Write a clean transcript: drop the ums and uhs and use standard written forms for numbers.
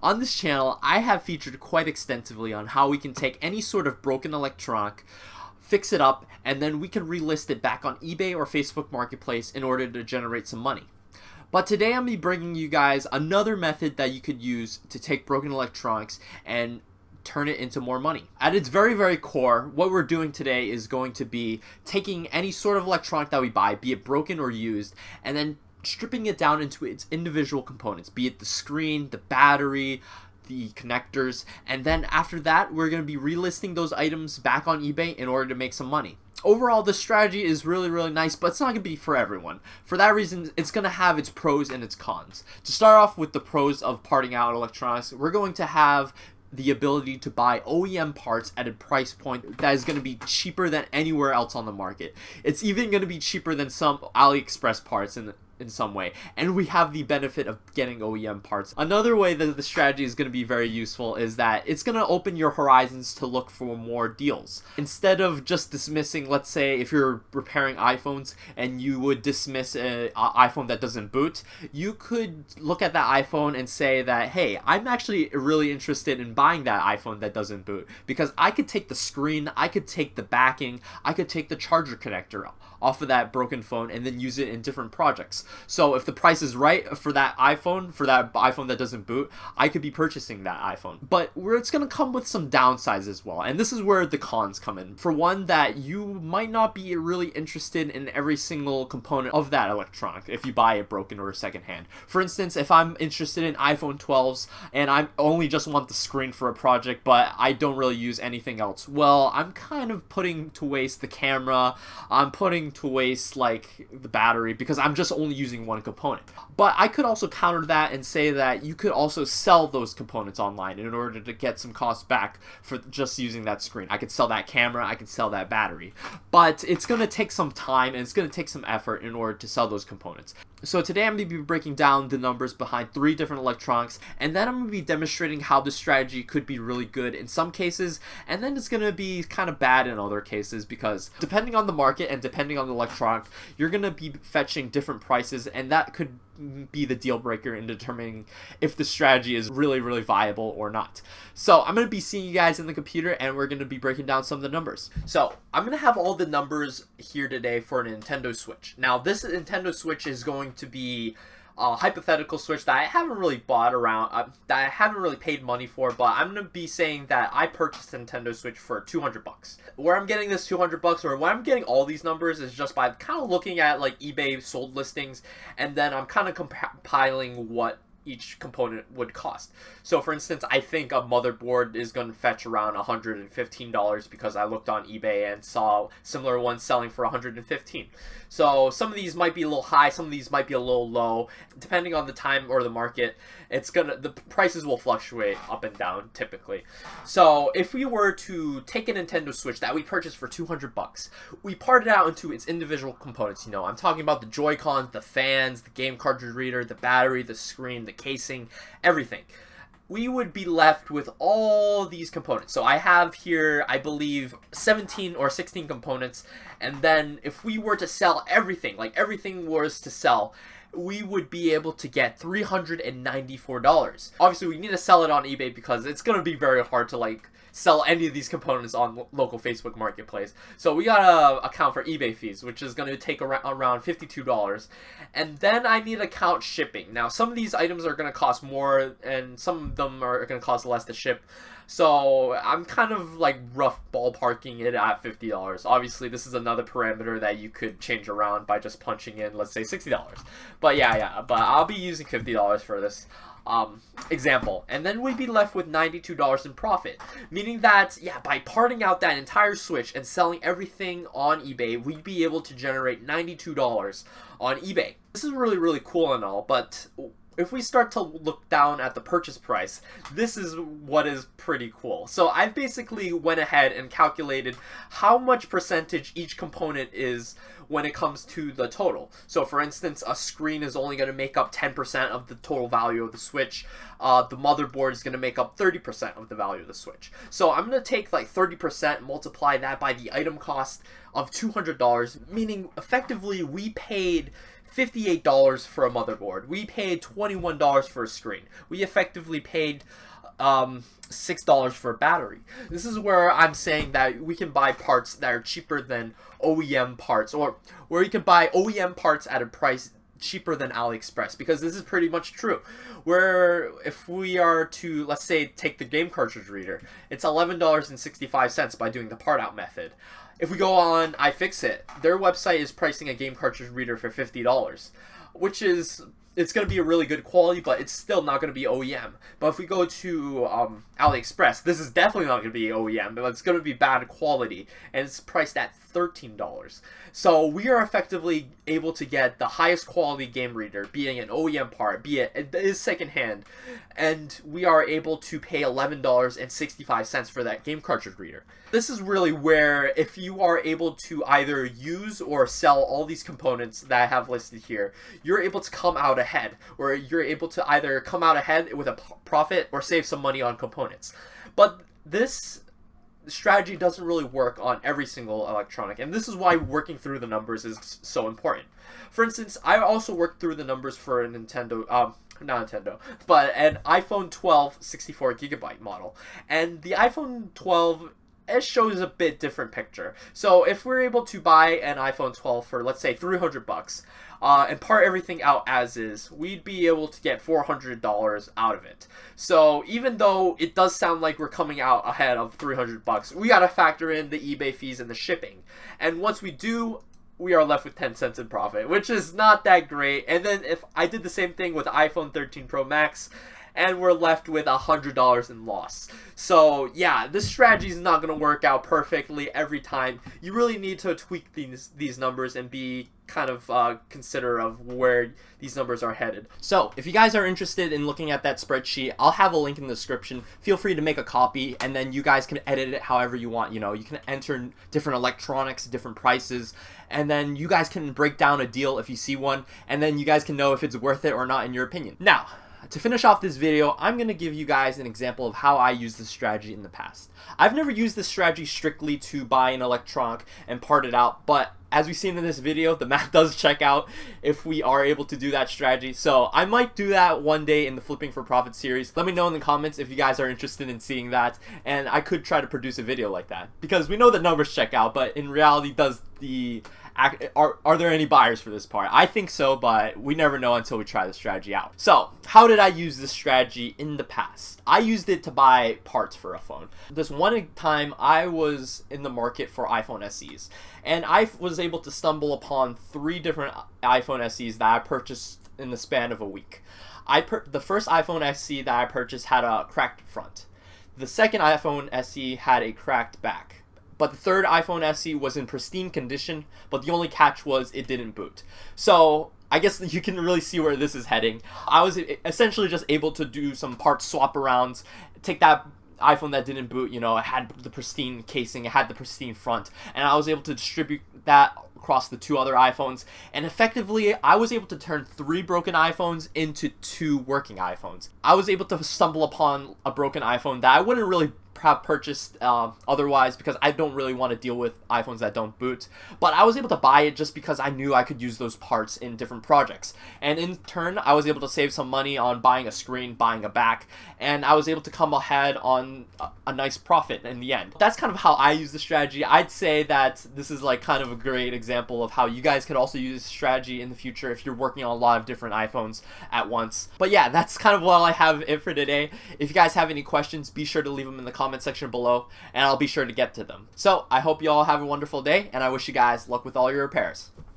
On this channel, I have featured quite extensively on how we can take any sort of broken electronic, fix it up, and then we can relist it back on eBay or Facebook Marketplace in order to generate some money. But today I'm going to be bringing you guys another method that you could use to take broken electronics and turn it into more money. At its very, very core, what we're doing today is going to be taking any sort of electronic that we buy, be it broken or used, and then stripping it down into its individual components, be it the screen, the battery, the connectors, and then after that we're going to be relisting those items back on eBay in order to make some money. Overall, this strategy is really nice, but it's not going to be for everyone. For that reason, it's going to have its pros and its cons. To start off with the pros of parting out electronics, we're going to have the ability to buy OEM parts at a price point that is going to be cheaper than anywhere else on the market. It's even going to be cheaper than some AliExpress parts in some way, and we have the benefit of getting OEM parts. Another way that the strategy is going to be very useful is that it's going to open your horizons to look for more deals. Instead of just dismissing, let's say if you're repairing iPhones and you would dismiss an iPhone that doesn't boot, you could look at that iPhone and say that, hey, I'm actually really interested in buying that iPhone that doesn't boot because I could take the screen, I could take the backing, I could take the charger connector off of that broken phone and then use it in different projects. So if the price is right for that iPhone that doesn't boot, I could be purchasing that iPhone. But it's going to come with some downsides as well, and this is where the cons come in. For one, that you might not be really interested in every single component of that electronic if you buy it broken or secondhand. For instance, if I'm interested in iPhone 12s and I only just want the screen for a project but I don't really use anything else, well, I'm kind of putting to waste the camera, I'm putting to waste like the battery because I'm just only using one component. But I could also counter that and say that you could also sell those components online in order to get some costs back for just using that screen. I could sell that camera, I could sell that battery, but it's going to take some time and it's going to take some effort in order to sell those components. So today I'm going to be breaking down the numbers behind 3 different electronics, and then I'm going to be demonstrating how this strategy could be really good in some cases, and then it's going to be kind of bad in other cases, because depending on the market and depending on the electronic, you're going to be fetching different prices, and that could be the deal breaker in determining if the strategy is really viable or not. So I'm going to be seeing you guys in the computer and we're going to be breaking down some of the numbers. So I'm going to have all the numbers here today for a Nintendo Switch. Now this Nintendo Switch is going to be a hypothetical Switch that I haven't really bought around, that I haven't really paid money for, but I'm going to be saying that I purchased a Nintendo Switch for $200. Where I'm getting this $200, or where I'm getting all these numbers, is just by kind of looking at like eBay sold listings, and then I'm kind of compiling what each component would cost. So for instance, I think a motherboard is going to fetch around $115 because I looked on eBay and saw similar ones selling for $115. So some of these might be a little high, some of these might be a little low. Depending on the time or the market, the prices will fluctuate up and down typically. So if we were to take a Nintendo Switch that we purchased for $200, we part it out into its individual components. You know, I'm talking about the Joy-Cons, the fans, the game cartridge reader, the battery, the screen, the casing, everything. We would be left with all these components. So I have here, I believe, 17 or 16 components, and then if we were to sell everything, like everything was to sell, we would be able to get $394. Obviously, we need to sell it on eBay because it's going to be very hard to like sell any of these components on local Facebook Marketplace. So we gotta account for eBay fees, which is going to take around $52. And then I need to count shipping. Now, some of these items are going to cost more, and some of them are going to cost less to ship. So I'm kind of like rough ballparking it at $50. Obviously, this is another parameter that you could change around by just punching in, let's say, $60. But but I'll be using $50 for this example, and then we'd be left with $92 in profit, meaning that by parting out that entire Switch and selling everything on eBay, we'd be able to generate $92 on eBay. This is really cool and all, but if we start to look down at the purchase price, this is what is pretty cool. So I basically went ahead and calculated how much percentage each component is when it comes to the total. So for instance, a screen is only going to make up 10% of the total value of the Switch. The motherboard is going to make up 30% of the value of the Switch. So I'm going to take like 30%, multiply that by the item cost of $200, meaning effectively we paid $58 for a motherboard. We paid $21 for a screen. We effectively paid $6 for a battery. This is where I'm saying that we can buy parts that are cheaper than OEM parts, or where you can buy OEM parts at a price cheaper than AliExpress, because this is pretty much true. Where if we are to, let's say, take the game cartridge reader, it's $11.65 by doing the part out method. If we go on iFixit, their website is pricing a game cartridge reader for $50, which is, it's going to be a really good quality, but it's still not going to be OEM. But if we go to AliExpress, this is definitely not going to be OEM, but it's going to be bad quality, and it's priced at $13. So we are effectively able to get the highest quality game reader, being an OEM part, be it is secondhand, and we are able to pay $11.65 for that game cartridge reader. This is really where, if you are able to either use or sell all these components that I have listed here, you're able to come out ahead, or you're able to either come out ahead with a profit or save some money on components. But this strategy doesn't really work on every single electronic, and this is why working through the numbers is so important. For instance, I also worked through the numbers for a Nintendo, not Nintendo, but an iPhone 12 64GB model, and the iPhone 12, it shows a bit different picture. So if we're able to buy an iPhone 12 for, let's say, $300, and part everything out as is, we'd be able to get $400 out of it. So even though it does sound like we're coming out ahead of $300, we gotta factor in the eBay fees and the shipping. And once we do, we are left with 10 cents in profit, which is not that great. And then if I did the same thing with iPhone 13 Pro Max, and we're left with $100 in loss. So yeah, this strategy is not going to work out perfectly every time. You really need to tweak these numbers and be kind of considerate of where these numbers are headed. So if you guys are interested in looking at that spreadsheet, I'll have a link in the description. Feel free to make a copy, and then you guys can edit it however you want. You know, you can enter different electronics, different prices, and then you guys can break down a deal if you see one, and then you guys can know if it's worth it or not in your opinion. Now, to finish off this video, I'm going to give you guys an example of how I used this strategy in the past. I've never used this strategy strictly to buy an electronic and part it out, but as we've seen in this video, the math does check out if we are able to do that strategy. So I might do that one day in the Flipping for Profit series. Let me know in the comments if you guys are interested in seeing that, and I could try to produce a video like that. Because we know that numbers check out, but in reality, are there any buyers for this part? I think so, but we never know until we try the strategy out. So, how did I use this strategy in the past? I used it to buy parts for a phone. This one time, I was in the market for iPhone SEs, and I was able to stumble upon 3 different iPhone SEs that I purchased in the span of a week. The first iPhone SE that I purchased had a cracked front. The second iPhone SE had a cracked back. But the third iPhone SE was in pristine condition, but the only catch was it didn't boot. So I guess you can really see where this is heading. I was essentially just able to do some part swap arounds, take that iPhone that didn't boot, you know, it had the pristine casing, it had the pristine front, and I was able to distribute that across the 2 other iPhones, and effectively I was able to turn 3 broken iPhones into 2 working iPhones. I was able to stumble upon a broken iPhone that I wouldn't really have purchased otherwise, because I don't really want to deal with iPhones that don't boot, but I was able to buy it just because I knew I could use those parts in different projects, and in turn I was able to save some money on buying a screen, buying a back, and I was able to come ahead on a nice profit in the end. That's kind of how I use the strategy. I'd say that this is like kind of a great example of how you guys could also use this strategy in the future if you're working on a lot of different iPhones at once. But yeah, that's kind of all I have it for today. If you guys have any questions, be sure to leave them in the comment section below, and I'll be sure to get to them. So I hope you all have a wonderful day, and I wish you guys luck with all your repairs.